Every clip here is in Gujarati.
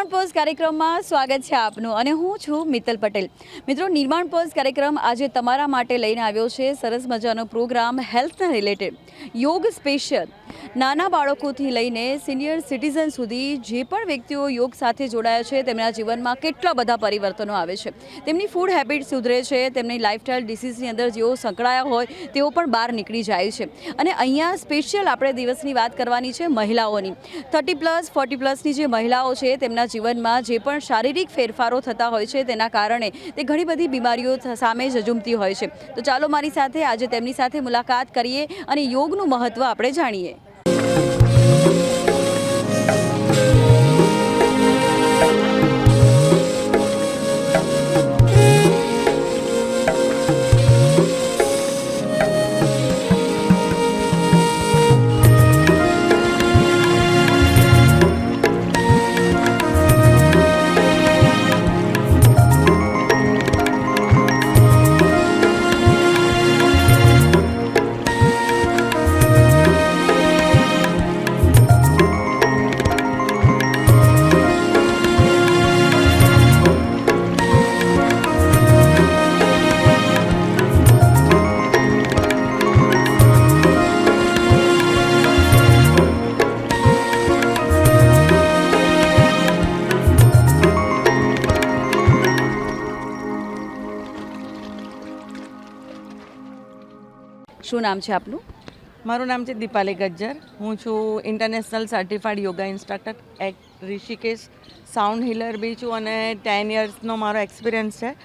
નિર્માણ પોઝ કાર્યક્રમમાં સ્વાગત છે આપનું અને હું છું મિત્તલ પટેલ. મિત્રો, નિર્માણ પોઝ કાર્યક્રમ આજે તમારા માટે લઈને આવ્યો છે સરસ મજાનો પ્રોગ્રામ હેલ્થના રિલેટેડ, યોગ સ્પેશિયલ. નાના બાળકોથી લઈને સિનિયર સિટીઝન સુધી જે પણ વ્યક્તિઓ યોગ સાથે જોડાયા છે તેમના જીવનમાં કેટલા બધા પરિવર્તનો આવે છે. તેમની ફૂડ હેબિટ સુધરે છે, તેમની લાઇફસ્ટાઇલ ડિસીઝની અંદર જેઓ સંકળાયા હોય તેઓ પણ બહાર નીકળી જાય છે. અને અહીંયા સ્પેશિયલ આપણે દિવસની વાત કરવાની છે મહિલાઓની. 30+, 40+ની જે મહિલાઓ છે તેમના જીવનમાં જે પણ શારીરિક ફેરફારો થતા હોય છે તેના કારણે તે ઘણી બધી બીમારીઓ સામે ઝઝૂમતી હોય છે. તો ચાલો મારી સાથે આજે તેમની સાથે મુલાકાત કરીએ અને યોગનું મહત્ત્વ આપણે જાણીએ. શું નામ છે આપનું? મારું નામ છે દીપાલી ગજ્જર. હું છું international certified yoga instructor at Rishikesh. Sound healer બી છું અને 10 યર્સનો મારો એક્સપિરિયન્સ છે.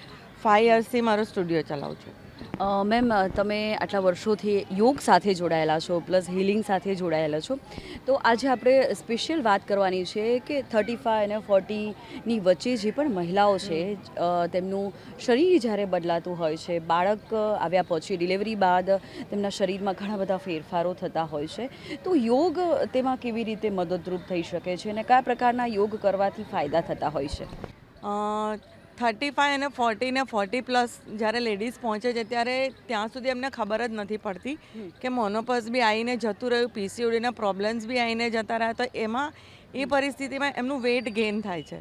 5 યર્સથી મારો સ્ટુડિયો ચલાવું છું. મેમ, તમે આટલા વર્ષોથી યોગ સાથે જોડાયેલા છો, પ્લસ હિલિંગ સાથે જોડાયેલા છો. તો આજે આપણે સ્પેશિયલ વાત કરવાની છે કે 35 અને 40ની વચ્ચે જે પણ મહિલાઓ છે તેમનું શરીર જ્યારે બદલાતું હોય છે, બાળક આવ્યા પછી ડિલિવરી બાદ તેમના શરીરમાં ઘણા બધા ફેરફારો થતા હોય છે, તો યોગ તેમાં કેવી રીતે મદદરૂપ થઈ શકે છે અને કયા પ્રકારના યોગ કરવાથી ફાયદા થતા હોય છે? 35 અને 40 ને 40+ જ્યારે લેડીઝ પહોંચે છે ત્યારે ત્યાં સુધી એમને ખબર જ નથી પડતી કે મોનોપોઝ બી આવીને જતું રહ્યું, પીસીઓડીના પ્રોબ્લેમ્સ બી આવીને જતા રહ્યા. તો એમાં એ પરિસ્થિતિમાં એમનું વેઇટ ગેઇન થાય છે.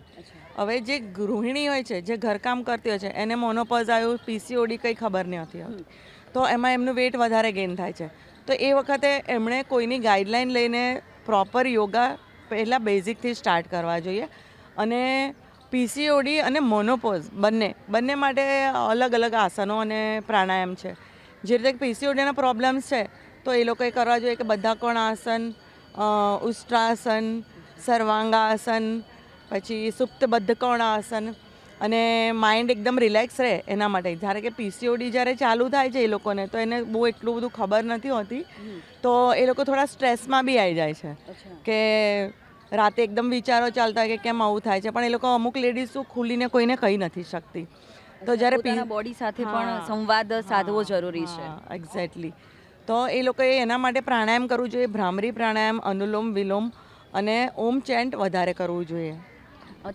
હવે જે ગૃહિણી હોય છે, જે ઘરકામ કરતી હોય છે, એને મોનોપોઝ આવ્યું, પીસીઓડી કંઈ ખબર નથી હોતી, તો એમાં એમનું વેઇટ વધારે ગેઇન થાય છે. તો એ વખતે એમણે કોઈની ગાઈડલાઈન લઈને પ્રોપર યોગા પહેલાં બેઝિકથી સ્ટાર્ટ કરવા જોઈએ. અને પીસીઓડી અને મોનોપોઝ બંને માટે અલગ અલગ આસનો અને પ્રાણાયામ છે. જે રીતે પીસીઓડીના પ્રોબ્લેમ્સ છે તો એ લોકોએ કરવા જોઈએ કે બદ્ધાકોણ આસન, ઉષ્ટ્રાસન, સર્વાંગાસન, પછી સુપ્ત બદ્ધકોણ આસન. અને માઇન્ડ એકદમ રિલેક્સ રહે એના માટે. જ્યારે કે પીસીઓડી જ્યારે ચાલુ થાય છે એ લોકોને તો એને બહુ એટલું બધું ખબર નથી હોતી, તો એ લોકો થોડા સ્ટ્રેસમાં બી આવી જાય છે કે રાતે એકદમ વિચારો ચાલતા હોય કે કેમ આવું થાય છે. પણ એ લોકો અમુક લેડીઝ શું ખુલીને કોઈને કહી નથી શકતી. તો જ્યારે બોડી સાથે પણ સંવાદ સાધવો જરૂરી છે. એક્ઝેક્ટલી. તો એ લોકોએ એના માટે પ્રાણાયામ કરવું જોઈએ. ભ્રામરી પ્રાણાયામ, અનુલોમ વિલોમ અને ઓમ ચેન્ટ વધારે કરવું જોઈએ.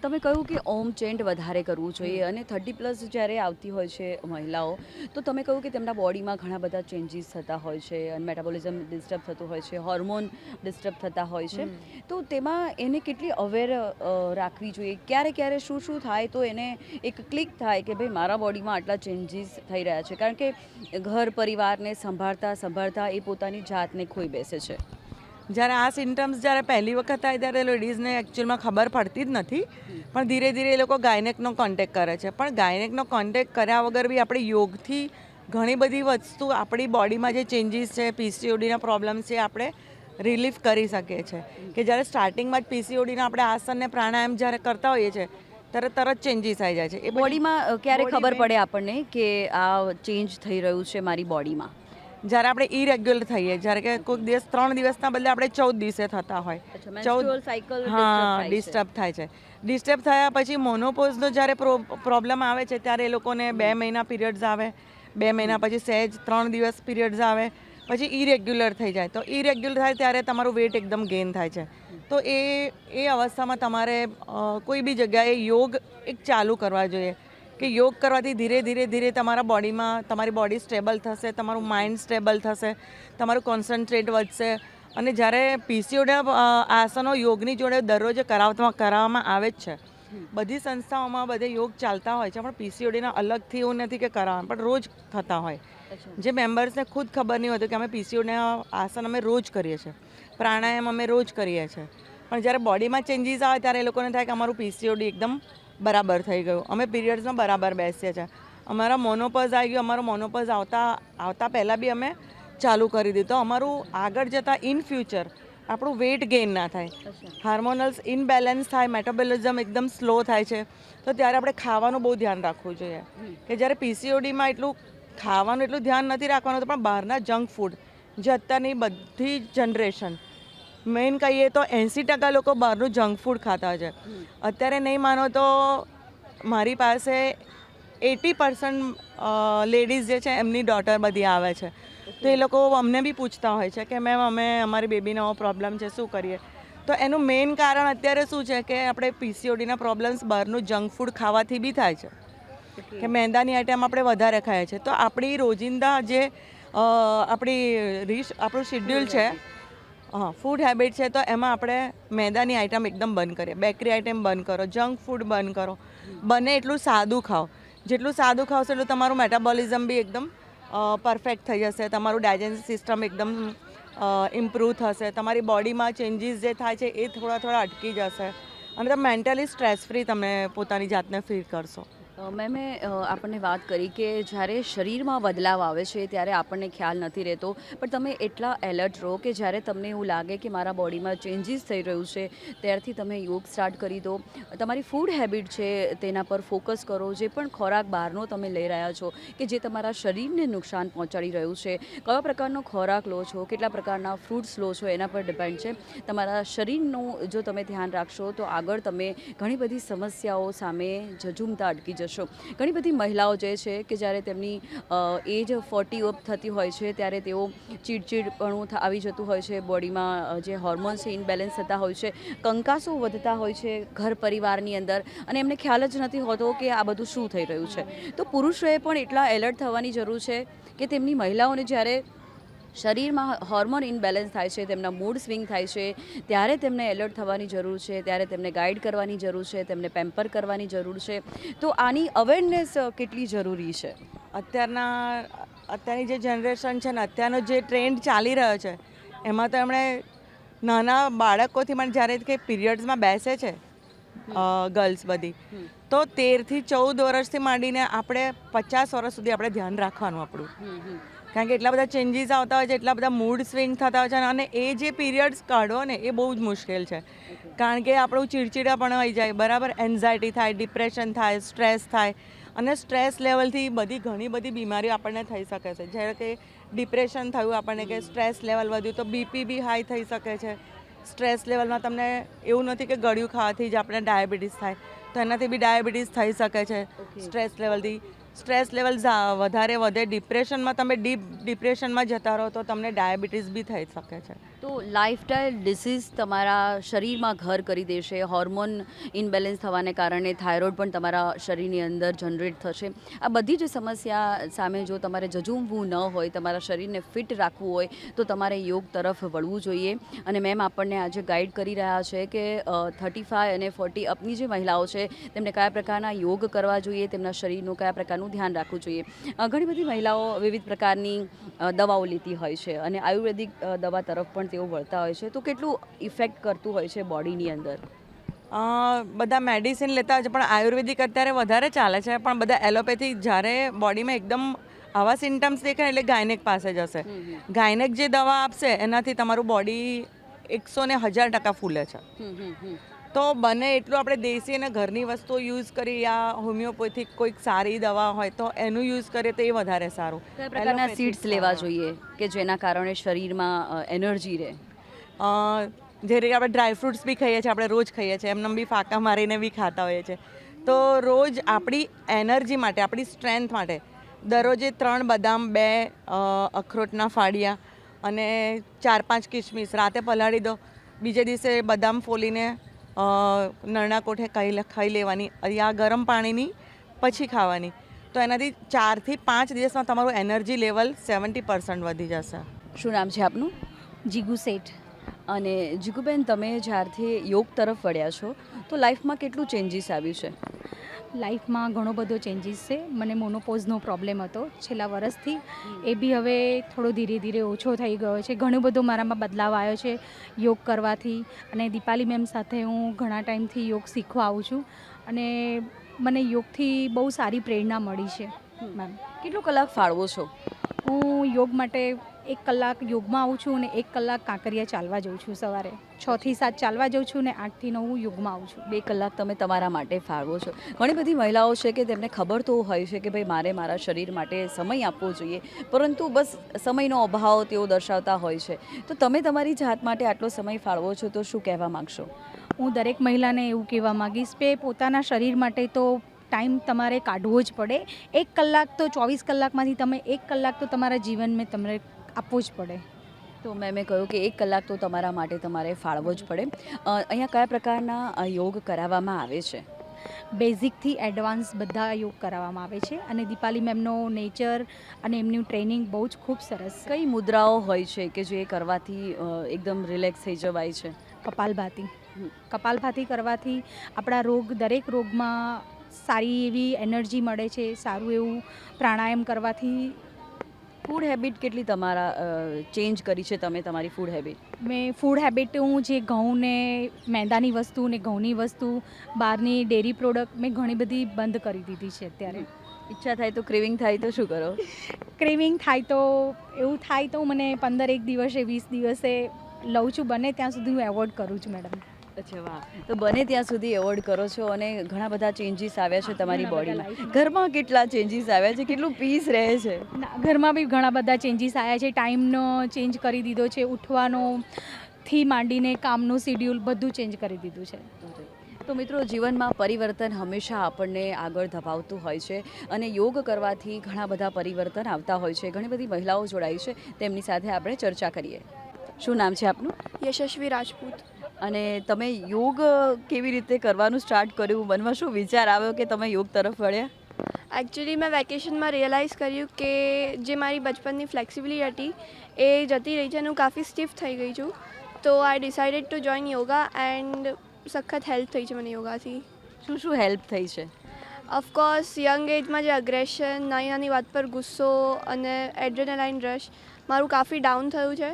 તમે કહ્યું કે ઓમ ચેન્ટ વધારે કરવું જોઈએ. અને 30+ જ્યારે આવતી હોય છે મહિલાઓ, તો તમે કહ્યું કે તેમના બોડીમાં ઘણા બધા ચેન્જીસ થતા હોય છે અને મેટાબોલિઝમ ડિસ્ટર્બ થતું હોય છે, હોર્મોન ડિસ્ટર્બ થતા હોય છે. તો તેમાં એને કેટલી અવેર રાખવી જોઈએ? ક્યારે શું થાય તો એને એક ક્લિક થાય કે ભાઈ મારા બોડીમાં આટલા ચેન્જીસ થઈ રહ્યા છે? કારણ કે ઘર પરિવારને સંભાળતા એ પોતાની જાતને ખોઈ બેસે છે. જ્યારે આ સિમ્ટમ્સ જ્યારે પહેલી વખત થાય ત્યારે લેડીઝને એકચ્યુઅલમાં ખબર પડતી જ નથી. પણ ધીરે ધીરે એ લોકો ગાયનેકનો કોન્ટેક્ટ કરે છે. પણ ગાયનેકનો કોન્ટેક્ટ કર્યા વગર બી આપણે યોગથી ઘણી બધી વસ્તુ આપણી બોડીમાં જે ચેન્જીસ છે, પીસીઓડીના પ્રોબ્લેમ્સ છે, આપણે રિલીફ કરી શકીએ છીએ. કે જ્યારે સ્ટાર્ટિંગમાં જ પીસીઓડીના આપણે આસન ને પ્રાણાયામ જ્યારે કરતા હોઈએ છીએ ત્યારે તરત ચેન્જીસ આવી જાય છે. એ બોડીમાં ક્યારે ખબર પડે આપણને કે આ ચેન્જ થઈ રહ્યું છે મારી બોડીમાં? જ્યારે આપણે ઇરેગ્યુલર થઈએ, જ્યારે કે કોઈક દિવસ 3 દિવસના બદલે આપણે 14 દિવસે થતા હોય, ડિસ્ટર્બ થાય છે. ડિસ્ટર્બ થયા પછી મોનોપોઝનો જ્યારે પ્રોબ્લેમ આવે છે ત્યારે એ લોકોને 2 મહિના પીરિયડ્સ આવે, 2 મહિના પછી સહેજ 3 દિવસ પીરિયડ્સ આવે, પછી ઇરેગ્યુલર થઈ જાય. તો ઇરેગ્યુલર થાય ત્યારે તમારું વેઇટ એકદમ ગેઇન થાય છે. તો એ અવસ્થામાં તમારે કોઈ બી જગ્યાએ યોગ એક ચાલુ કરવા જોઈએ. કે યોગ કરવાથી ધીરે ધીરે તમારા બોડીમાં તમારી બોડી સ્ટેબલ થશે, તમારું માઇન્ડ સ્ટેબલ થશે, તમારું કોન્સન્ટ્રેટ વધશે. અને જ્યારે પીસીઓડીના આસનો યોગની જોડે દરરોજ કરાવવામાં આવે જ છે, બધી સંસ્થાઓમાં બધે યોગ ચાલતા હોય છે, પણ પીસીઓડીના અલગથી એવું નથી કે કરાવવાનું, પણ રોજ થતા હોય. જે મેમ્બર્સને ખુદ ખબર નહીં હોતું કે અમે પીસીઓડીના આસન અમે રોજ કરીએ છીએ, પ્રાણાયામ અમે રોજ કરીએ છીએ, પણ જ્યારે બોડીમાં ચેન્જીસ આવે ત્યારે એ લોકોને થાય કે અમારું પીસીઓડી એકદમ બરાબર થઈ ગયું, અમે પીરિયડ્સમાં બરાબર બેસીએ છીએ, અમારા મોનોપોઝ આવી ગયો, અમારો મોનોપોઝ આવતા પહેલાં બી અમે ચાલુ કરી દીધું, તો અમારું આગળ જતાં ઇન ફ્યુચર આપણું વેઇટ ગેઇન ના થાય, હાર્મોનલ્સ ઇનબેલેન્સ થાય, મેટાબોલિઝમ એકદમ સ્લો થાય છે, તો ત્યારે આપણે ખાવાનું બહુ ધ્યાન રાખવું જોઈએ. કે જ્યારે પીસીઓડીમાં ખાવાનું એટલું ધ્યાન નથી રાખવાનું, તો પણ બહારના જંક ફૂડ જે અત્યારની બધી જનરેશન મેઇન કહીએ તો 80% લોકો બહારનું જંક ફૂડ ખાતા છે. અત્યારે નહીં માનો તો મારી પાસે 80% લેડીઝ જે છે એમની ડોટર બધી આવે છે, તો એ લોકો અમને બી પૂછતા હોય છે કે મેમ અમે અમારી બેબીનો આવો પ્રોબ્લેમ છે, શું કરીએ? તો એનું મેઇન કારણ અત્યારે શું છે કે આપણે પીસીઓડીના પ્રોબ્લેમ્સ બહારનું જંક ફૂડ ખાવાથી બી થાય છે, કે મેંદાની આઈટમ આપણે વધારે ખાઈએ છીએ. તો આપણી રોજિંદા જે આપણું શેડ્યુલ છે, ફૂડ હેબિટ છે, તો એમાં આપણે મેંદાની આઈટમ એકદમ બંધ કરીએ, બેકરી આઈટમ બંધ કરો, જંક ફૂડ બંધ કરો, બને એટલું સાદું ખાઓ. જેટલું સાદું ખાવશો એટલું તમારું મેટાબોલિઝમ બી એકદમ પરફેક્ટ થઈ જશે, તમારું ડાયજેસ્ટિવ સિસ્ટમ એકદમ ઇમ્પ્રૂવ થશે, તમારી બોડીમાં ચેન્જીસ જે થાય છે એ થોડા અટકી જશે, અને તમે મેન્ટલી સ્ટ્રેસ ફ્રી તમે પોતાની જાતને ફીલ કરશો. મેમે આપણને વાત કરી કે જ્યારે શરીરમાં બદલાવ આવે છે ત્યારે આપણને ખ્યાલ નથી રહેતો, પણ તમે એટલા એલર્ટ રહો કે જ્યારે તમને એવું લાગે કે મારા બોડીમાં ચેન્જીસ થઈ રહ્યું છે ત્યારથી તમે યોગ સ્ટાર્ટ કરી દો. તમારી ફૂડ હેબિટ છે તેના પર ફોકસ કરો, જે પણ ખોરાક બહારનો તમે લઈ રહ્યા છો કે જે તમારા શરીરને નુકસાન પહોંચાડી રહ્યું છે, કયો પ્રકારનો ખોરાક લો છો, કેટલા પ્રકારના ફ્રૂટ્સ લો છો, એના પર ડિપેન્ડ છે. તમારા શરીરનું જો તમે ધ્યાન રાખશો તો આગળ તમે ઘણી બધી સમસ્યાઓ સામે ઝઝૂમતા અટકી જશો. ઘણી બધી મહિલાઓ જે છે કે જ્યારે તેમની એજ 40 અપ થતી હોય છે ત્યારે તેઓ ચીડચીડપણું આવી જતું હોય છે, બોડીમાં જે હોર્મોન્સ છે ઇનબેલેન્સ થતા હોય છે, કંકાસો વધતા હોય છે ઘર પરિવારની અંદર, અને એમને ખ્યાલ જ નથી હોતો કે આ બધું શું થઈ રહ્યું છે. તો પુરુષોએ પણ એટલા એલર્ટ થવાની જરૂર છે કે તેમની મહિલાઓને જ્યારે શરીરમાં હોર્મોન ઇનબેલેન્સ થાય છે, તેમના મૂડ સ્વિંગ થાય છે, ત્યારે તેમને એલર્ટ થવાની જરૂર છે, ત્યારે તેમને ગાઈડ કરવાની જરૂર છે, તેમને પેમ્પર કરવાની જરૂર છે. તો આની અવેરનેસ કેટલી જરૂરી છે? અત્યારની જે જનરેશન છે ને, અત્યારનો જે ટ્રેન્ડ ચાલી રહ્યો છે એમાં તો એમણે નાના બાળકોથી પણ જ્યારે કે પીરિયડ્સમાં બેસે છે ગર્લ્સ બધી, તો 13 થી 14 વર્ષથી માંડીને આપણે 50 વર્ષ સુધી આપણે ધ્યાન રાખવાનું આપણું, કારણ કે એટલા બધા ચેન્જીસ આવતા હોય છે, એટલા બધા મૂડ સ્વિંગ થતા હોય છે, અને એ જે પીરિયડ્સ કાઢવો ને એ બહુ જ મુશ્કેલ છે, કારણ કે આપણું ચીડચીડા પણ હોઈ જાય, બરાબર, એન્ઝાયટી થાય, ડિપ્રેશન થાય, સ્ટ્રેસ થાય, અને સ્ટ્રેસ લેવલથી ઘણી બધી બીમારીઓ આપણને થઈ શકે છે. જ્યારે કે ડિપ્રેશન થયું આપણને, કે સ્ટ્રેસ લેવલ વધ્યું તો બીપી બી હાઈ થઈ શકે છે. સ્ટ્રેસ લેવલમાં તમને એવું નથી કે ગળ્યું ખાવાથી જ આપણે ડાયાબિટીસ થાય, તો એનાથી બી ડાયાબિટીસ થઈ શકે છે સ્ટ્રેસ લેવલથી. સ્ટ્રેસ લેવલ વધારે વધે, ડિપ્રેશનમાં તમે ડીપ ડિપ્રેશનમાં જતા રહો તો તમને ડાયાબિટીસ બી થઈ શકે છે. તો લાઇફસ્ટાઇલ ડિસીઝ તમારા શરીરમાં ઘર કરી દેશે, હોર્મોન ઇનબેલેન્સ થવાને કારણે થાઇરોઇડ પણ તમારા શરીરની અંદર જનરેટ થશે. આ બધી જ સમસ્યા સામે જો તમારે ઝઝૂમવું ન હોય, તમારા શરીરને ફિટ રાખવું હોય, તો તમારે યોગ તરફ વળવું જોઈએ. અને મેમ આપણને આજે ગાઈડ કરી રહ્યા છે કે 35 અને 40 અપની જે મહિલાઓ છે તેમને કયા પ્રકારના યોગ કરવા જોઈએ, તેમના શરીરનું કયા પ્રકારનું ધ્યાન રાખવું જોઈએ. ઘણી બધી મહિલાઓ વિવિધ પ્રકારની દવાઓ લેતી હોય છે અને આયુર્વેદિક દવા તરફ પણ તેઓ વળતા હોય છે, તો કેટલું ઇફેક્ટ કરતું હોય છે બોડીની અંદર? બધા મેડિસિન લેતા હોય છે, પણ આયુર્વેદિક અત્યારે વધારે ચાલે છે, પણ બધા એલોપેથી જ્યારે બોડીમાં એકદમ આવા સિમ્ટમ્સ દેખાય એટલે ગાયનેક પાસે જશે. ગાયનેક જે દવા આપશે એનાથી તમારું બોડી 100% ફૂલે છે. તો બને એટલું આપણે દેશી અને ઘરની વસ્તુઓ યુઝ કરી, યા હોમિયોપેથિક કોઈક સારી દવા હોય તો એનું યુઝ કરીએ તો એ વધારે સારું. કયા પ્રકારના સીડ્સ લેવા જોઈએ કે જેના કારણે શરીરમાં એનર્જી રહે? જે રીતે આપણે ડ્રાયફ્રૂટ્સ બી ખાઈએ છીએ, આપણે રોજ ખાઈએ છીએ, એમને બી ફાંકા મારીને બી ખાતા હોઈએ છીએ, તો રોજ આપણી એનર્જી માટે, આપણી સ્ટ્રેન્થ માટે દરરોજે 3 બદામ, 2 અખરોટના ફાડિયા અને 4-5 કિસમિસ રાતે પલાળી દો, બીજે દિવસે બદામ ફોલીને નરણા કોઠે ખાઈ લેવાની, આ ગરમ પાણીની પછી ખાવાની, તો એનાથી 4 થી 5 દિવસમાં તમારું એનર્જી લેવલ 70% વધી જશે. શું નામ છે આપનું? જીગુ શેઠ. અને જીગુબેન, તમે જ્યારથી યોગ તરફ વળ્યા છો તો લાઈફમાં કેટલું ચેન્જીસ આવ્યું છે? લાઈફમાં ઘણો બધો ચેન્જીસ છે. મને મોનોપોઝનો પ્રોબ્લેમ હતો છેલ્લા વર્ષથી, એ બી હવે થોડો ધીરે ધીરે ઓછો થઈ ગયો છે. ઘણો બધો મારામાં બદલાવ આવ્યો છે યોગ કરવાથી. અને દીપાલી મેમ સાથે હું ઘણા ટાઈમથી યોગ શીખવા આવું છું અને મને યોગથી બહુ સારી પ્રેરણા મળી છે મેમ. કેટલો કલાક ફાળવો છો? હું યોગ માટે 1 કલાક યોગમાં આવું છું અને 1 કલાક કાંકરિયા ચાલવા જાઉં છું. સવારે 6 થી 7 ચાલવા જાઉં છું અને 8 થી 9 યોગમાં આવું છું. 2 કલાક તમે તમારા માટે ફાળવો છો. ઘણી બધી મહિલાઓ છે કે તેમને ખબર તો હોય છે કે ભાઈ મારે મારા શરીર માટે સમય આપવો જોઈએ, પરંતુ બસ સમયનો અભાવ તેઓ દર્શાવતા હોય છે. તો તમે તમારી જાત માટે આટલો સમય ફાળવો છો તો શું કહેવા માગશો? હું દરેક મહિલાને એવું કહેવા માગીશ કે પોતાના શરીર માટે તો ટાઈમ તમારે કાઢવો જ પડે. 1 કલાક તો 24 કલાકમાંથી તમે 1 કલાક તો તમારા જીવનમાં તમારે આપવો જ પડે. તો મેં કહ્યું કે 1 કલાક તો તમારા માટે તમારે ફાળવો જ પડે. અહીંયા કયા પ્રકારના યોગ કરાવવામાં આવે છે? બેઝિકથી એડવાન્સ બધા યોગ કરાવવામાં આવે છે અને દીપાલી મેમનો નેચર અને એમની ટ્રેનિંગ બહુ જ ખૂબ સરસ છે. કઈ મુદ્રાઓ હોય છે કે જે કરવાથી એકદમ રિલેક્સ થઈ જવાય છે? કપાલભાતી. કપાલભાતી કરવાથી આપણા દરેક રોગમાં સારી એવી એનર્જી મળે છે. સારું એવું પ્રાણાયામ કરવાથી. ફૂડ હેબિટ કેટલી તમારા ચેન્જ કરી છે તમે તમારી ફૂડ હેબિટ? મેં ફૂડ હેબિટ હું જે ઘઉં ને મેંદાની વસ્તુ ને ઘઉંની વસ્તુ, બહારની ડેરી પ્રોડક્ટ મેં ઘણી બધી બંધ કરી દીધી છે અત્યારે. ઈચ્છા થાય તો, ક્રેવિંગ થાય તો શું કરો? ક્રેવિંગ થાય તો એવું થાય તો મને 15 દિવસે 20 દિવસે લઉં છું. બને ત્યાં સુધી હું એવોર્ડ કરું છું મેડમ. અચ્છા, વાહ. તો બને ત્યાં સુધી એવોર્ડ કરો છો અને ઘણા બધા ચેન્જીસ આવ્યા છે તમારી બોડીમાં. ઘરમાં કેટલા ચેન્જીસ આવ્યા છે? કેટલું પીસ રહે છે? ઘરમાં બી ઘણા બધા ચેન્જીસ આવ્યા છે. ટાઈમનો ચેન્જ કરી દીધો છે. ઉઠવાનો થી માંડીને કામનું શિડ્યુલ બધું ચેન્જ કરી દીધું છે. તો મિત્રો, જીવનમાં પરિવર્તન હંમેશા આપણને આગળ ધપાવતું હોય છે અને યોગ કરવાથી ઘણા બધા પરિવર્તન આવતા હોય છે. ઘણી બધી મહિલાઓ જોડાઈ છે, તેમની સાથે આપણે ચર્ચા કરીએ. શું નામ છે આપનું? યશસ્વી રાજપૂત. અને તમે યોગ કેવી રીતે કરવાનું સ્ટાર્ટ કર્યું? મનમાં શું વિચાર આવ્યો કે તમે યોગ તરફ વળ્યા? એકચ્યુઅલી મેં વેકેશનમાં રિયલાઇઝ કર્યું કે જે મારી બચપનની ફ્લેક્સિબિલિટી હતી એ જતી રહી છે અને હું કાફી સ્ટીફ થઈ ગઈ છું. તો આઈ decided to join yoga and સખત હેલ્પ થઈ છે મને યોગાથી. શું શું હેલ્પ થઈ છે? ઓફકોર્સ યંગ એજમાં જે અગ્રેશન, નાની નાની વાત પર ગુસ્સો અને એડ્રેનાલાઇન રશ, મારું કાફી ડાઉન થયું છે.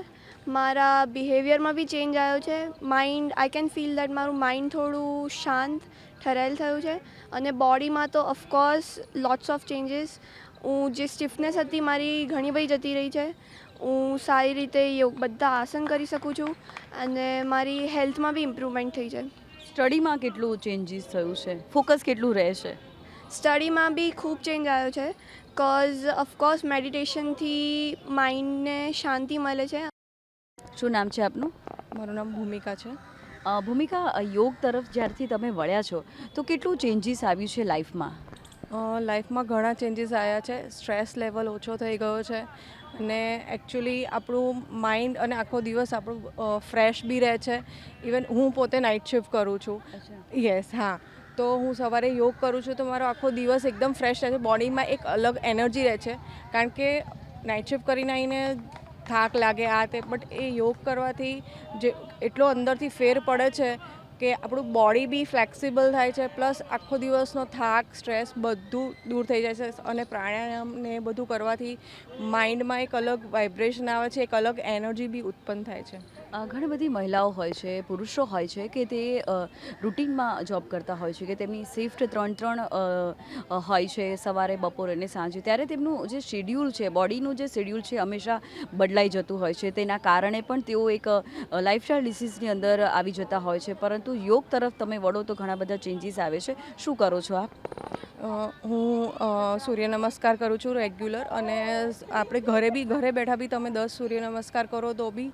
મારા બિહેવિયરમાં બી ચેન્જ આવ્યો છે. Mind, I can feel that મારું માઇન્ડ થોડું શાંત ઠરેલ થયું છે. અને બોડીમાં તો ઓફકોર્સ લોટ્સ ઓફ ચેન્જીસ. હું જે સ્ટીફનેસ હતી મારી ઘણી બધી જતી રહી છે. હું સારી રીતે બધા આસન કરી શકું છું અને મારી હેલ્થમાં બી ઇમ્પ્રુવમેન્ટ થઈ છે. સ્ટડીમાં કેટલું ચેન્જીસ થયું છે? ફોકસ કેટલું રહેશે? સ્ટડીમાં બી ખૂબ ચેન્જ આવ્યો છે. કોઝ ઓફકોર્સ મેડિટેશનથી માઇન્ડને શાંતિ મળે છે. શું નામ છે આપનું? મારું નામ ભૂમિકા છે. ભૂમિકા, યોગ તરફ જ્યારથી તમે વળ્યા છો તો કેટલું ચેન્જીસ આવ્યું છે લાઈફમાં? લાઈફમાં ઘણા ચેન્જીસ આવ્યા છે. સ્ટ્રેસ લેવલ ઓછો થઈ ગયો છે અને એકચ્યુઅલી આપણું માઇન્ડ અને આખો દિવસ આપણું ફ્રેશ બી રહે છે. ઇવન હું પોતે નાઇટ શિફ્ટ કરું છું. યસ, હા. તો હું સવારે યોગ કરું છું તો મારો આખો દિવસ એકદમ ફ્રેશ રહે છે. બોડીમાં એક અલગ એનર્જી રહે છે કારણ કે નાઇટ શિફ્ટ કરીને આવીને થાક લાગે આ તે, બટ એ યોગ કરવાથી જે એટલો અંદરથી ફેર પડે છે કે આપણું બોડી બી ફ્લેક્સિબલ થાય છે, પ્લસ આખો દિવસનો થાક, સ્ટ્રેસ બધું દૂર થઈ જાય છે. અને પ્રાણાયામ ને બધું કરવાથી માઇન્ડમાં એક અલગ વાઇબ્રેશન આવે છે, એક અલગ એનર્જી બી ઉત્પન્ન થાય છે. ઘણી બધી મહિલાઓ હોય છે, પુરુષો હોય છે કે તે રૂટિનમાં જોબ કરતા હોય છે કે તેમની શિફ્ટ 3 હોય છે, સવારે, બપોરે અને સાંજે. ત્યારે તેમનું જે શેડ્યુલ છે, બોડીનું જે શેડ્યુલ છે હંમેશા બદલાઈ જતું હોય છે. તેના કારણે પણ તેઓ એક લાઇફસ્ટાઇલ ડિસીઝની અંદર આવી જતા હોય છે. પરંતુ યોગ તરફ તમે વળો તો ઘણા બધા ચેન્જીસ આવે છે. શું કરો છો આપ? હું સૂર્ય નમસ્કાર કરું છું રેગ્યુલર. અને આપણે ઘરે બેઠા બી તમે 10 સૂર્ય નમસ્કાર કરો તો બી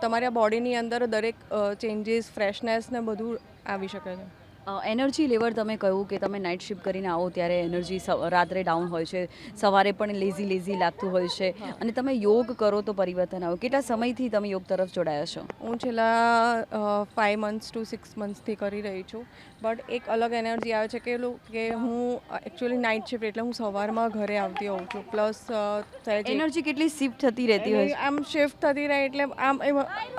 તમારા બોડીની અંદર દરેક ચેન્જીસ, ફ્રેશનેસ ને બધું આવી શકે છે. એનર્જી લેવલ તમે કહ્યું કે તમે નાઇટ શિફ્ટ કરીને આવો ત્યારે એનર્જી રાત્રે ડાઉન હોય છે, સવારે પણ લેઝી લાગતું હોય છે, અને તમે યોગ કરો તો પરિવર્તન આવે. કેટલા સમયથી તમે યોગ તરફ જોડાયા છો? હું છેલ્લા 5 months to 6 monthsથી કરી રહી છું. બટ એક અલગ એનર્જી આવે છે કે હું એકચ્યુઅલી નાઇટ શિફ્ટ એટલે હું સવારમાં ઘરે આવતી હોઉં છું. પ્લસ એનર્જી કેટલી શિફ્ટ થતી રહેતી હોય છે? આમ શિફ્ટ થતી રહે એટલે આમ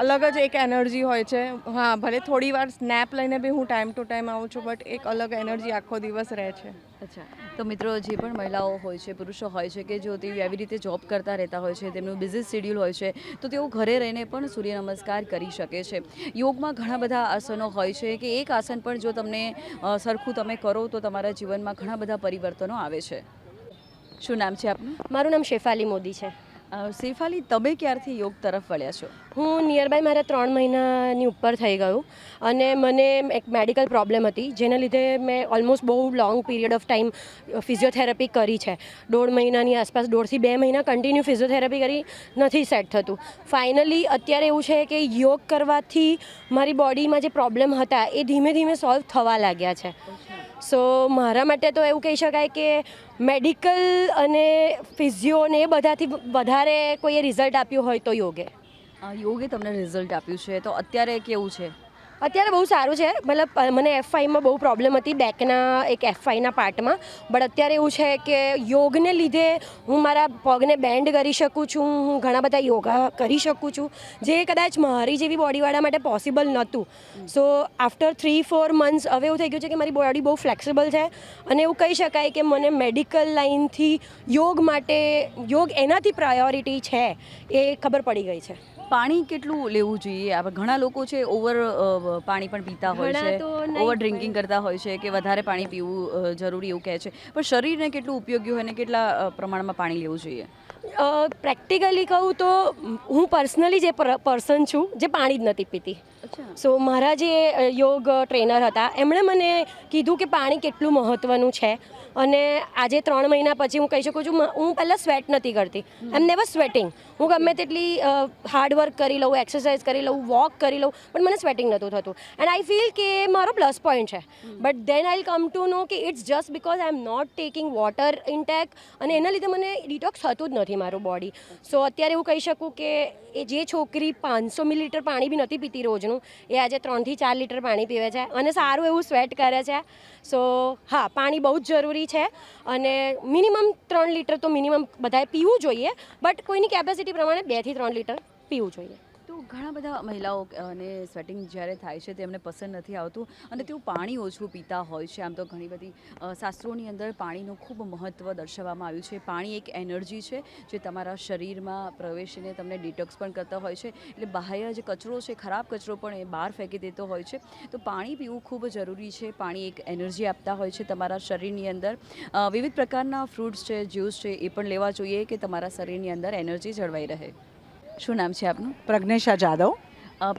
અલગ જ એક એનર્જી હોય છે. હા, ભલે થોડી વાર સ્નેપ લઈને બી હું ટાઈમ ટુ ટાઈમ આવું છું, બટ એક અલગ એનર્જી આખો દિવસ રહે છે. અચ્છા, તો મિત્રો જે પણ મહિલાઓ હોય છે, પુરુષો હોય છે કે જો તેઓ આવી રીતે જોબ કરતા રહેતા હોય છે, તેમનું બિઝી શેડ્યુલ હોય છે, તો તેઓ ઘરે રહીને પણ સૂર્ય નમસ્કાર કરી શકે છે. યોગમાં ઘણા બધા આસનો હોય છે કે એક આસન પણ જો તમને સરખું તમે કરો તો તમારા જીવનમાં ઘણા બધા પરિવર્તનો આવે છે. શું નામ છે આપનું? મારું નામ શેફાલી મોદી છે. શેફાલી, તમે ક્યારથી યોગ તરફ વળ્યા છો? હું નિયરબાય મારા 3 મહિનાની ઉપર થઈ ગયું, અને મને એક મેડિકલ પ્રોબ્લેમ હતી જેના લીધે મેં ઓલમોસ્ટ બહુ long period of time physiotherapy કરી છે. 1.5 મહિનાની આસપાસ, 1.5 થી 2 મહિના કન્ટિન્યુ ફિઝિયોથેરાપી કરી, નથી સેટ થતું. ફાઇનલી અત્યારે એવું છે કે યોગ કરવાથી મારી બોડીમાં જે પ્રોબ્લેમ હતા એ ધીમે ધીમે સોલ્વ થવા લાગ્યા છે. સો મારા માટે તો એવું કહી શકાય કે મેડિકલ અને ફિઝિયો ને એ બધાથી વધારે કોઈએ રિઝલ્ટ આપ્યું હોય તો યોગે. યોગે તમને રિઝલ્ટ આપ્યું છે, તો અત્યારે કેવું છે? અત્યારે બહુ સારું છે. મતલબ મને F5માં બહુ પ્રોબ્લેમ હતી, બેકના એક F5ના પાર્ટમાં. બટ અત્યારે એવું છે કે યોગને લીધે હું મારા પગને બેન્ડ કરી શકું છું, હું ઘણા બધા યોગા કરી શકું છું, જે કદાચ મારી જેવી બોડીવાળા માટે પોસિબલ નહોતું. સો આફ્ટર 3-4 months હવે એવું થઈ ગયું છે કે મારી બોડી બહુ ફ્લેક્સિબલ છે, અને એવું કહી શકાય કે મને મેડિકલ લાઇનથી યોગ એનાથી પ્રાયોરિટી છે એ ખબર પડી ગઈ છે. પાણી કેટલું લેવું જોઈએ? ઘણા લોકો છે ઓવર પાણી પણ પીતા હોય ઘણા છે, તો નહીં ઓવર ડ્રિંકિંગ કરતા હોય છે કે વધારે પાણી પીવું જરૂરી એવું કહે છે, પણ શરીરને કેટલું ઉપયોગી હોય અને કેટલા પ્રમાણમાં પાણી લેવું જોઈએ? પ્રેક્ટિકલી કહું તો હું પર્સનલી જે પર્સન છું જે પાણી જ નથી પીતી. સો મારા જે યોગ ટ્રેનર હતા એમણે મને કીધું કે પાણી કેટલું મહત્ત્વનું છે, અને આજે 3 મહિના પછી હું કહી શકું છું હું પહેલાં સ્વેટ નથી કરતી. આઈ એમ નેવર સ્વેટિંગ. હું ગમે તેટલી હાર્ડવર્ક કરી લઉં, એક્સરસાઇઝ કરી લઉં, વોક કરી લઉં, પણ મને સ્વેટિંગ નહોતું થતું. એન્ડ આઈ ફીલ કે મારો પ્લસ પોઈન્ટ છે. But then I come to know કે it's just because I am not taking water intake, અને એના લીધે મને ડિટોક્સ થતું જ નથી મારું બોડી. સો અત્યારે એવું કહી શકું કે એ જે છોકરી 500 મિલીલીટર પાણી બી નથી પીતી રોજનું, એ આજે 3 થી 4 લીટર પાણી પીવે છે અને સારું એવું સ્વેટ કરે છે. સો હા, પાણી બહુ જ જરૂરી છે, અને મિનિમમ 3 લીટર તો મિનિમમ બધાએ પીવું જોઈએ, બટ કોઈની કેપેસિટી પ્રમાણે 2 થી 3 લીટર પીવું જોઈએ. તો ઘણા બધા મહિલાઓ અને સ્વેટિંગ જ્યારે થાય છે તેમને પસંદ નથી આવતું અને તેઓ પાણી ઓછું પીતા હોય છે. આમ તો ઘણી બધી શાસ્ત્રોની અંદર પાણીનું ખૂબ મહત્ત્વ દર્શાવવામાં આવ્યું છે. પાણી એક એનર્જી છે જે તમારા શરીરમાં પ્રવેશીને તમને ડિટોક્સ પણ કરતા હોય છે, એટલે બાહ્ય જે કચરો છે, ખરાબ કચરો પણ એ બહાર ફેંકી દેતો હોય છે. તો પાણી પીવું ખૂબ જરૂરી છે. પાણી એક એનર્જી આપતા હોય છે તમારા શરીરની અંદર. વિવિધ પ્રકારના ફ્રૂટ્સ છે, જ્યુસ છે, એ પણ લેવા જોઈએ કે તમારા શરીરની અંદર એનર્જી જળવાઈ રહે. શું નામ છે આપનું? પ્રજ્ઞેશા જાદવ.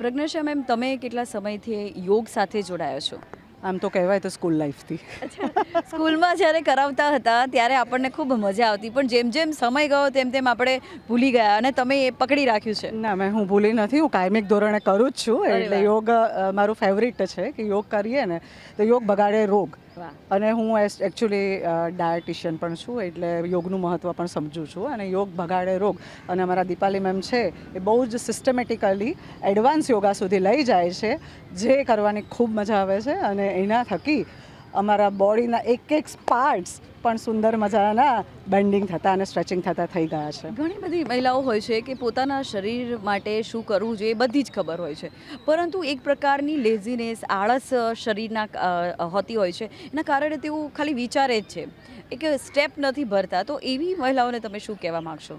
પ્રજ્ઞેશા મેમ, તમે કેટલા સમયથી યોગ સાથે જોડાયા છો? આમ તો કહેવાય તો સ્કૂલ લાઈફથી. સ્કૂલમાં જ્યારે કરાવતા હતા ત્યારે આપણને ખૂબ મજા આવતી, પણ જેમ જેમ સમય ગયો તેમ તેમ આપણે ભૂલી ગયા, અને તમે એ પકડી રાખ્યું છે. ના, હું ભૂલી નથી. હું કાયમિક ધોરણે કરું જ છું. એટલે યોગ મારું ફેવરિટ છે કે યોગ કરીએ ને તો યોગ બગાડે રોગ. અને હું એકચ્યુઅલી ડાયટિશિયન પણ છું, એટલે યોગનું મહત્ત્વ પણ સમજું છું. અને યોગ ભગાડે રોગ, અને અમારા દીપાલી મેમ છે એ બહુ જ સિસ્ટમેટિકલી એડવાન્સ યોગા સુધી લઈ જાય છે, જે કરવાની ખૂબ મજા આવે છે. અને એના થકી અમારા બોડીના એક પાર્ટ્સ પણ સુંદર મજાના બેન્ડિંગ થતા અને સ્ટ્રેચિંગ થતા થઈ ગયા છે. ઘણી બધી મહિલાઓ હોય છે કે પોતાના શરીર માટે શું કરવું જોઈએ બધી જ ખબર હોય છે, પરંતુ એક પ્રકારની લેઝીનેસ, આળસ શરીરના હોતી હોય છે. એના કારણે તેઓ ખાલી વિચારે જ છે, એક સ્ટેપ નથી ભરતા. તો એવી મહિલાઓને તમે શું કહેવા માગશો?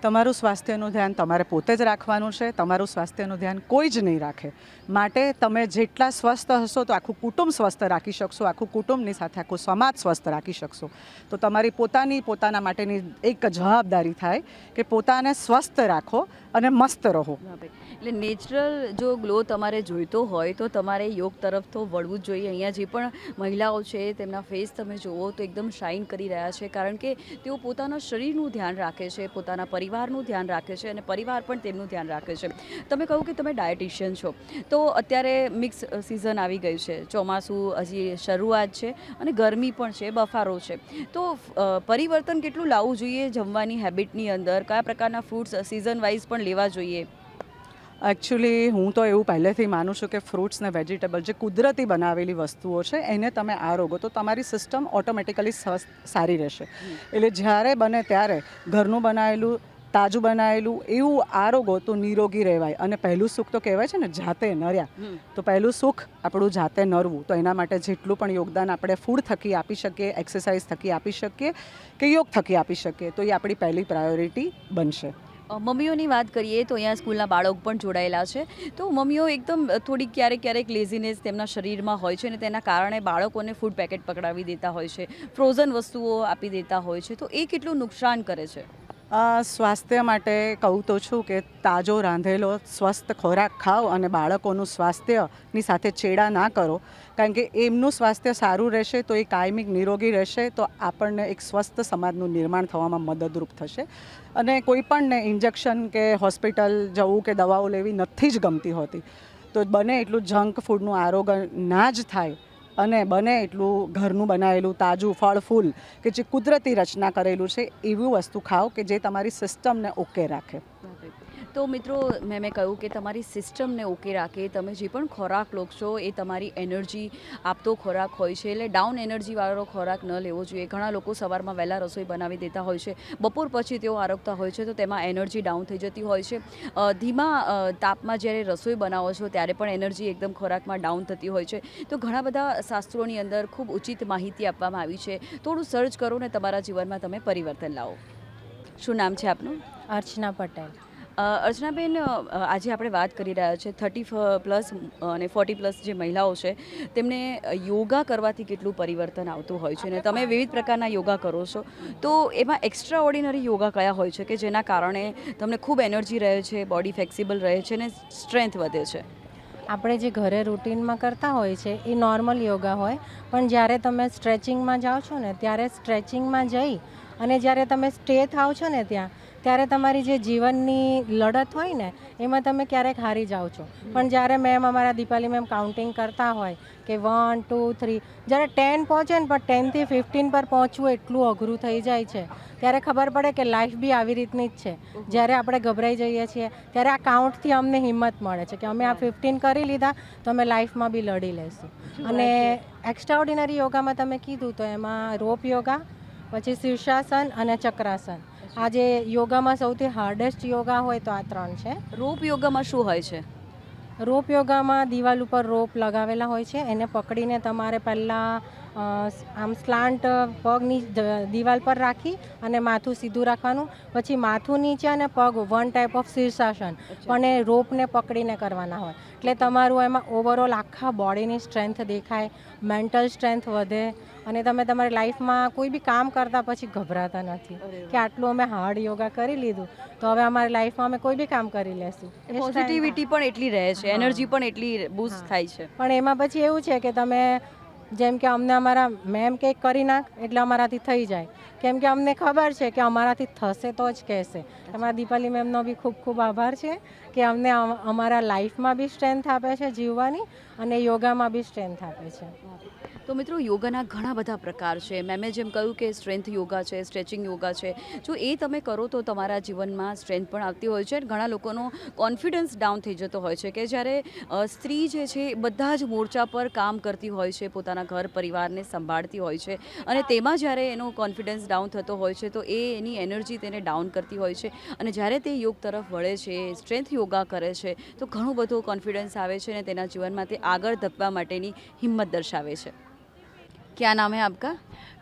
તમારું સ્વાસ્થ્યનું ધ્યાન તમારે પોતે જ રાખવાનું છે. તમારું સ્વાસ્થ્યનું ધ્યાન કોઈ જ નહીં રાખે. માટે તમે જેટલા સ્વસ્થ હશો તો આખું કુટુંબ સ્વસ્થ રાખી શકશો, આખું કુટુંબની સાથે આખું સમાજ સ્વસ્થ રાખી શકશો. તો તમારી પોતાના માટેની એક જવાબદારી થાય કે પોતાને સ્વસ્થ રાખો અને મસ્ત રહો. એટલે નેચરલ જો ગ્લો તમારે જોઈતો હોય તો તમારે યોગ તરફ તો વળવું જ જોઈએ. અહીંયા જે પણ મહિલાઓ છે તેમના ફેસ તમે જુઓ તો એકદમ શાઇન કરી રહ્યા છે, કારણ કે તેઓ પોતાના શરીરનું ધ્યાન રાખે છે, પોતાના પરિવારનું ધ્યાન રાખે છે અને પરિવાર પણ તેમનું ધ્યાન રાખે છે. તમે કહ્યું કે તમે ડાયટિશિયન છો, તો અત્યારે મિક્સ સિઝન આવી ગયું છે, ચોમાસું હજી શરૂઆત છે અને ગરમી પણ છે, બફારો છે, તો પરિવર્તન કેટલું લાવવું જોઈએ જમવાની હેબિટની અંદર? કયા પ્રકારના ફ્રૂટ્સ સિઝન વાઇઝ પણ લેવા જોઈએ? એકચ્યુઅલી હું તો એવું પહેલેથી માનું છું કે ફ્રૂટ્સ ને વેજીટેબલ જે કુદરતી બનાવેલી વસ્તુઓ છે એને તમે આરોગો તો તમારી સિસ્ટમ ઓટોમેટિકલી સારી રહેશે. એટલે જ્યારે બને ત્યારે ઘરનું બનાવેલું, તાજું બનાવેલું એવું આરોગો તો નિરોગી રહેવાય. અને પહેલું સુખ તો કહેવાય છે ને, જાતે નર્યા. તો પહેલું સુખ આપણું જાતે નરવું. તો એના માટે જેટલું પણ યોગદાન આપણે ફૂડ થકી આપી શકીએ, એક્સરસાઇઝ થકી આપી શકીએ કે યોગ થકી આપી શકીએ, તો એ આપણી પહેલી પ્રાયોરિટી બનશે. મમ્મીઓની વાત કરીએ તો અહીંયા સ્કૂલના બાળકો પણ જોડાયેલા છે, તો મમ્મીઓ એકદમ થોડીક ક્યારેક લેઝીનેસ તેમના શરીરમાં હોય છે અને તેના કારણે બાળકોને ફૂડ પેકેટ પકડાવી દેતા હોય છે, ફ્રોઝન વસ્તુઓ આપી દેતા હોય છે, તો એ કેટલું નુકસાન કરે છે? સ્વાસ્થ્ય માટે કહું તો છું કે તાજો રાંધેલો સ્વસ્થ ખોરાક ખાઓ અને બાળકોનું સ્વાસ્થ્યની સાથે ચેડા ના કરો, કારણ કે એમનું સ્વાસ્થ્ય સારું રહેશે તો એ કાયમિક નિરોગી રહેશે, તો આપણને એક સ્વસ્થ સમાજનું નિર્માણ થવામાં મદદરૂપ થશે. અને કોઈ પણને ઇન્જેક્શન કે હોસ્પિટલ જવું કે દવાઓ લેવી નથી જ ગમતી હોતી, તો બને એટલું જંક ફૂડનું આરોગ્ય ના જ થાય અને બને એટલું ઘરનું બનાવેલું તાજું ફળ ફૂલ કે જે કુદરતી રચના કરેલું છે એવી વસ્તુ ખાઓ કે જે તમારી સિસ્ટમને ઓકે રાખે. તો મિત્રો, મેં કહ્યું કે તમારી સિસ્ટમને ઓકે રાખે. તમે જે પણ ખોરાક લો છો એ તમારી એનર્જી આપતો ખોરાક હોય છે, એટલે ડાઉન એનર્જીવાળો ખોરાક ન લેવો જોઈએ. ઘણા લોકો સવારમાં વહેલા રસોઈ બનાવી દેતા હોય છે, બપોર પછી તેઓ આરોગતા હોય છે, તો તેમાં એનર્જી ડાઉન થઈ જતી હોય છે. ધીમા તાપમાં જ્યારે રસોઈ બનાવો છો ત્યારે પણ એનર્જી એકદમ ખોરાકમાં ડાઉન થતી હોય છે. તો ઘણા બધા શાસ્ત્રોની અંદર ખૂબ ઉચિત માહિતી આપવામાં આવી છે. થોડું સર્ચ કરો ને તમારા જીવનમાં તમે પરિવર્તન લાવો. શું નામ છે આપનું? અર્ચના પટેલ. અર્ચનાબેન, આજે આપણે વાત કરી રહ્યા છીએ 30+ અને 40+ જે મહિલાઓ છે તેમને યોગા કરવાથી કેટલું પરિવર્તન આવતું હોય છે, અને તમે વિવિધ પ્રકારના યોગા કરો છો, તો એમાં એક્સ્ટ્રા ઓર્ડિનરી યોગા કયા હોય છે કે જેના કારણે તમને ખૂબ એનર્જી રહે છે, બોડી ફ્લેક્સિબલ રહે છે અને સ્ટ્રેન્થ વધે છે? આપણે જે ઘરે રૂટીનમાં કરતા હોય છે એ નોર્મલ યોગા હોય, પણ જ્યારે તમે સ્ટ્રેચિંગમાં જાઓ છો ને ત્યારે સ્ટ્રેચિંગમાં જઈ અને જ્યારે તમે સ્ટે થાઓ છો ને ત્યારે તમારી જે જીવનની લડત હોય ને એમાં તમે ક્યારેક હારી જાઓ છો. પણ જ્યારે મેમ, અમારા દીપાલી મેમ કાઉન્ટિંગ કરતા હોય કે 1 2 3, જ્યારે 10 પહોંચે ને પણ 10 થી 15 પર પહોંચવું એટલું અઘરું થઈ જાય છે, ત્યારે ખબર પડે કે લાઈફ બી આવી રીતની જ છે. જ્યારે આપણે ગભરાઈ જઈએ છીએ ત્યારે આ કાઉન્ટથી અમને હિંમત મળે છે કે અમે આ 15 કરી લીધા તો અમે લાઈફમાં બી લડી લઈશું. અને એક્સ્ટ્રા ઓર્ડિનરી યોગામાં તમે કીધું તો એમાં રોપ યોગા, પછી શીર્ષાસન અને ચક્રાસન. આ જે યોગામાં સૌથી હાર્ડેસ્ટ યોગા હોય તો આ 3 છે. રોપ યોગામાં શું હોય છે? રોપ યોગામાં દિવાલ ઉપર રોપ લગાવેલા હોય છે, એને પકડીને તમારે પહેલાં આમ સ્લાન્ટ પગની દિવાલ પર રાખી અને માથું સીધું રાખવાનું, પછી માથું નીચે અને પગ વન ટાઈપ ઓફ શીર્ષાસન, પણ એ રોપને પકડીને કરવાના હોય. એટલે તમારું એમાં ઓવરઓલ આખા બોડીની સ્ટ્રેન્થ દેખાય, મેન્ટલ સ્ટ્રેન્થ વધે અને તમે તમારી લાઈફમાં કોઈ બી કામ કરતા પછી ગભરાતા નથી કે આટલું અમે હાર્ડ યોગા કરી લીધું તો હવે અમારી લાઈફમાં અમે કોઈ બી કામ કરી લેશું. પોઝિટિવિટી પણ એટલી રહે છે, એનર્જી પણ એટલી બૂસ્ટ થાય છે. પણ એમાં પછી એવું છે કે તમે જેમ કે અમને અમારા મેમ કંઈક કરી નાખ એટલે અમારાથી થઈ જાય, કેમ કે અમને ખબર છે કે અમારાથી થશે તો જ કહેશે. અમારા દીપાલી મેમનો બી ખૂબ ખૂબ આભાર છે કે અમને અમારા લાઈફમાં બી સ્ટ્રેન્થ આપે છે જીવવાની અને યોગામાં બી સ્ટ્રેન્થ આપે છે. તો મિત્રો, યોગાના ઘણા બધા પ્રકાર છે. મેમે જેમ કહ્યું કે સ્ટ્રેન્થ યોગા છે, સ્ટ્રેચિંગ યોગા છે, જો એ તમે કરો તો તમારા જીવનમાં સ્ટ્રેન્થ પણ આવતી હોય છે. ઘણા લોકોનો કોન્ફિડન્સ ડાઉન થઈ જતો હોય છે કે જ્યારે સ્ત્રી જે છે બધા જ મોરચા પર કામ કરતી હોય છે, પોતાના ઘર પરિવારને સંભાળતી હોય છે, અને તેમાં જ્યારે એનો કોન્ફિડન્સ ડાઉન થતો હોય છે તો એ એની એનર્જી તેને ડાઉન કરતી હોય છે, અને જ્યારે તે યોગ તરફ વળે છે, સ્ટ્રેન્થ યોગા કરે છે, તો ઘણો બધો કોન્ફિડન્સ આવે છે અને તેના જીવનમાં તે આગળ ધપવા માટેની હિંમત દર્શાવે છે. क्या नाम है आपका?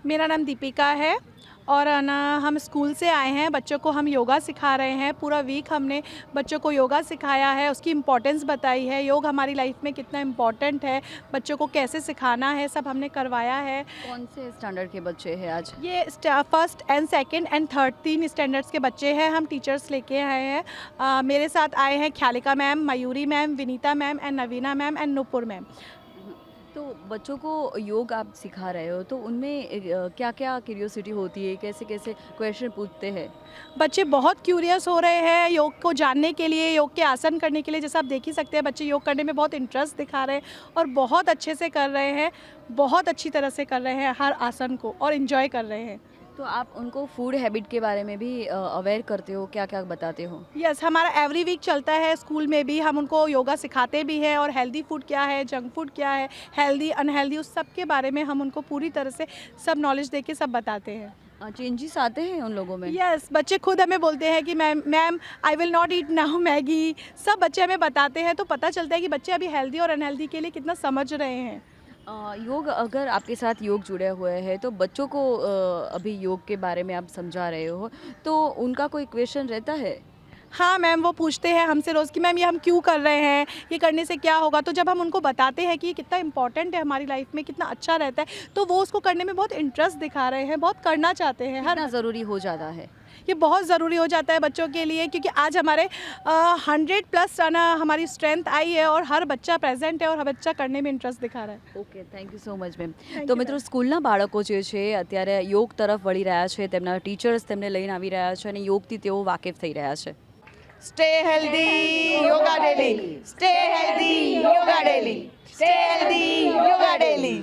मेरा नाम दीपिका है और है ना हम स्कूल से आए हैं, बच्चों को हम योगा सिखा रहे हैं। पूरा वीक हमने बच्चों को योगा सिखाया है, उसकी इम्पोर्टेंस बताई है, योग हमारी लाइफ में कितना इम्पोर्टेंट है, बच्चों को कैसे सिखाना है, सब हमने करवाया है। कौन से स्टैंडर्ड के बच्चे हैं आज? ये first and second and third 3 standards के बच्चे हैं। हम टीचर्स लेके आए हैं। मेरे साथ आए हैं Khyalika ma'am, Mayuri ma'am, Vinita ma'am and Navina ma'am and Nupur ma'am. तो बच्चों को योग आप सिखा रहे हो तो उनमें क्या क्या क्यूरियोसिटी होती है, कैसे कैसे क्वेश्चन पूछते हैं? बच्चे बहुत क्यूरियस हो रहे हैं योग को जानने के लिए, योग के आसन करने के लिए। जैसा आप देख ही सकते हैं, बच्चे योग करने में बहुत इंटरेस्ट दिखा रहे हैं और बहुत अच्छे से कर रहे हैं, बहुत अच्छी तरह से कर रहे हैं हर आसन को और इन्जॉय कर रहे हैं। तो आप उनको फूड हैबिट के बारे में भी अवेयर करते हो, क्या क्या बताते हो? यस, हमारा एवरी वीक चलता है स्कूल में भी। हम उनको योगा सिखाते भी हैं और हेल्दी फूड क्या है, जंक फूड क्या है, हेल्दी अनहेल्दी, उस सब के बारे में हम उनको पूरी तरह से सब नॉलेज दे के सब बताते हैं। चेंजेस आते हैं उन लोगों में? यस, बच्चे खुद हमें बोलते हैं कि ma'am I will not eat now Maggi. सब बच्चे हमें बताते हैं, तो पता चलता है कि बच्चे अभी हेल्दी और अनहेल्दी के लिए कितना समझ रहे हैं। योग, अगर आपके साथ योग जुड़े हुए हैं तो बच्चों को अभी योग के बारे में आप समझा रहे हो, तो उनका कोई क्वेश्चन रहता है? हाँ मैम, वो पूछते हैं हमसे रोज़ कि मैम ये हम क्यों कर रहे हैं, ये करने से क्या होगा। तो जब हम उनको बताते हैं कि ये कितना इंपॉर्टेंट है हमारी लाइफ में, कितना अच्छा रहता है, तो वो उसको करने में बहुत इंटरेस्ट दिखा रहे हैं, बहुत करना चाहते हैं। कितना ज़रूरी हो जाता है? ये बहुत ज़रूरी हो जाता है बच्चों के लिए, क्योंकि आज हमारे 100+ ना हमारी स्ट्रेंथ आई है और हर बच्चा प्रेजेंट है और हर बच्चा करने में इंटरेस्ट दिखा रहा है। Okay, thank you so much ma'am. તો મિત્રો, સ્કૂલના બાળકો જે છે અત્યારે યોગ તરફ વળી રહ્યા છે, તેમના ટીચર્સ તેમને લઈને આવી રહ્યા છે અને યોગથી તેઓ વાકેફ થઈ રહ્યા છે. Stay healthy, yoga daily. Stay healthy, yoga daily. Stay healthy, yoga daily.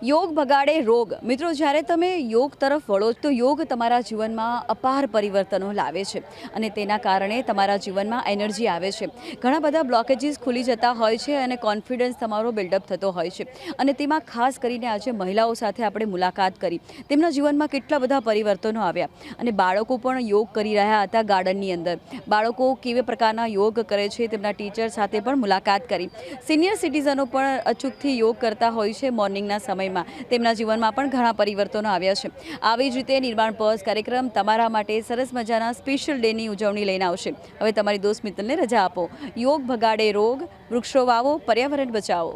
યોગ ભગાડે રોગ. મિત્રો, જ્યારે તમે યોગ તરફ વળો તો યોગ તમારા જીવનમાં અપાર પરિવર્તનો લાવે છે અને તેના કારણે તમારા જીવનમાં એનર્જી આવે છે. ઘણા બધા બ્લોકેજીસ ખુલી જતા હોય છે અને કોન્ફિડન્સ તમારો બિલ્ડઅપ થતો હોય છે. અને તેમાં ખાસ કરીને આજે મહિલાઓ સાથે આપણે મુલાકાત કરી, તેમના જીવનમાં કેટલા બધા પરિવર્તનો આવ્યા અને બાળકો પણ યોગ કરી રહ્યા હતા ગાર્ડનની અંદર. બાળકો કેવા પ્રકારના યોગ કરે છે તેમના ટીચર સાથે પણ મુલાકાત કરી. સિનિયર સિટીઝનો પણ અચૂકથી યોગ કરતા હોય છે મોર્નિંગના સમયમાં. તેમના જીવનમાં પણ ઘણા પરિવર્તનો આવ્યા છે. આવી જ રીતે નિર્માણ પર્સ કાર્યક્રમ તમારા માટે સરસ મજાના સ્પેશિયલ ડેની ઉજવણી લઈને આવશે. હવે તમારી દોસ્ત મિત્તલને રજા આપો. યોગ ભગાડે રોગ, વૃક્ષો વાવો, પર્યાવરણ બચાવો.